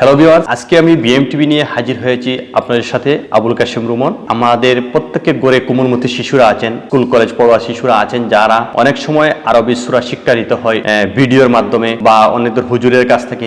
Hello viewers, আজকে আমি বিএমটিভি নিয়ে হাজির হয়েছি আপনাদের সাথে আবুল কাশেম রুমন। আমাদের প্রত্যেকের গড়ে কোমলমতি শিশুরা আছেন, স্কুল কলেজ পড়ুয়া শিশুরা আছেন, যারা অনেক সময় আরবি সূরা শিক্ষা দিতে হয় ভিডিওর মাধ্যমে বা অন্যদের হুজুরের কাছ থেকে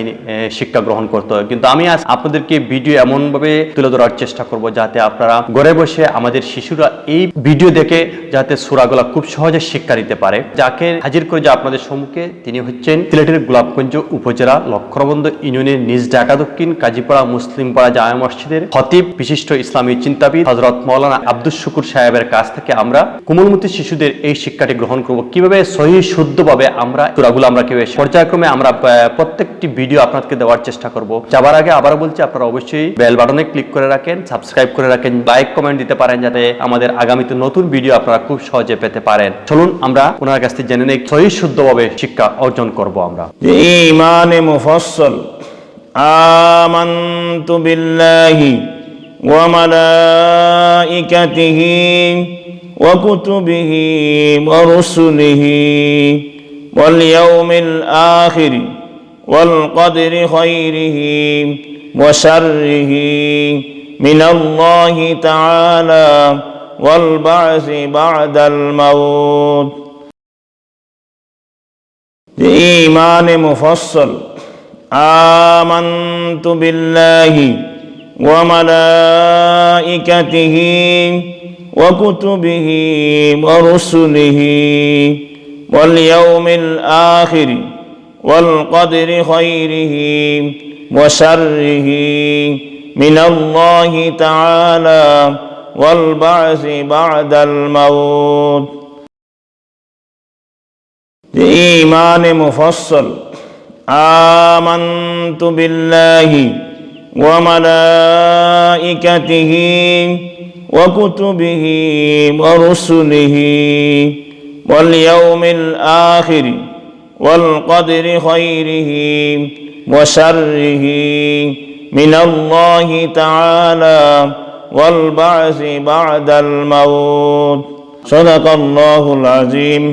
শিক্ষা গ্রহণ করতে হয়। কিন্তু আমি আজ আপনাদেরকে ভিডিও এমনভাবে তুলে ধরার চেষ্টা করব যাতে আপনারা ঘরে বসে আমাদের শিশুরা এই ভিডিও দেখে যাতে সূরাগুলো খুব সহজে শিক্ষা দিতে পারে। যাকে হাজির করে যে আপনাদের সম্মুখে তিনি হচ্ছেন সিলেটের গোলাপগঞ্জ উপজেলা লক্ষ্যবন্দ ইউনিয়নের নিজ ঢাকা দক্ষিণ কাজীপাড়া মুসলিমপাড়া জামে মসজিদের খতিব বিশিষ্ট ইসলামী চিন্তাবিদ হযরত মাওলানা আব্দুস শুকুর সাহেবের কাছ থেকে আমরা কোমলমতি শিশুদের এই শিক্ষাটি গ্রহণ করব, কিভাবে সহি শুদ্ধভাবে আমরা সূরাগুলো আমরা কিভাবে পর্যায়ক্রমে আমরা প্রত্যেকটি ভিডিও আপনাদেরকে দেওয়ার চেষ্টা করব। যাবার আগে আবার বলছি, আপনারা অবশ্যই বেল বাটনে ক্লিক করে রাখেন, সাবস্ক্রাইব করে রাখেন, লাইক কমেন্ট দিতে পারেন যাতে আমাদের আগামীতে নতুন ভিডিও আপনারা খুব সহজে পেতে পারেন। চলুন আমরা ওনার কাছ থেকে জেনে নেই সহি শুদ্ধভাবে শিক্ষা অর্জন করব। আমরা ইমানে মুফাসসাল আমানতু বিল্লাহি ওয়া মালাইকাতিহি ওয়া কুতুবিহি ওয়া রুসুলিহি ওয়াল ইয়াউমিল আখির ওয়াল কদরি খাইরিহি ওয়া শাররিহি মিনাল্লাহি তাআলা ওয়াল বা'সি বা'দাল মাউত। ইমানে মুফাসসাল আমানতু বিল্লাহি ওয়া মালাইকাতিহি ওয়া কুতুবিহি ওয়া রুসুলিহি ওয়াল ইয়াউমিল আখির ওয়াল কদরি খাইরিহি ওয়া শাররিহি মিনাল্লাহি তাআলা ওয়াল বা'সি বা'দাল মাউত। ইমানে মুফাসসাল আমানতু বিল্লাহি ওয়া মালাইকাতিহি ওয়া কুতুবিহি ওয়া রুসুলিহি ওয়াল ইয়াউমিল আখির ওয়াল কদরি খাইরিহি ওয়া শাররিহি মিনাল্লাহি তাআলা ওয়াল বা'সি বা'দাল মাউত। সাদাকাল্লাহুল আযীম।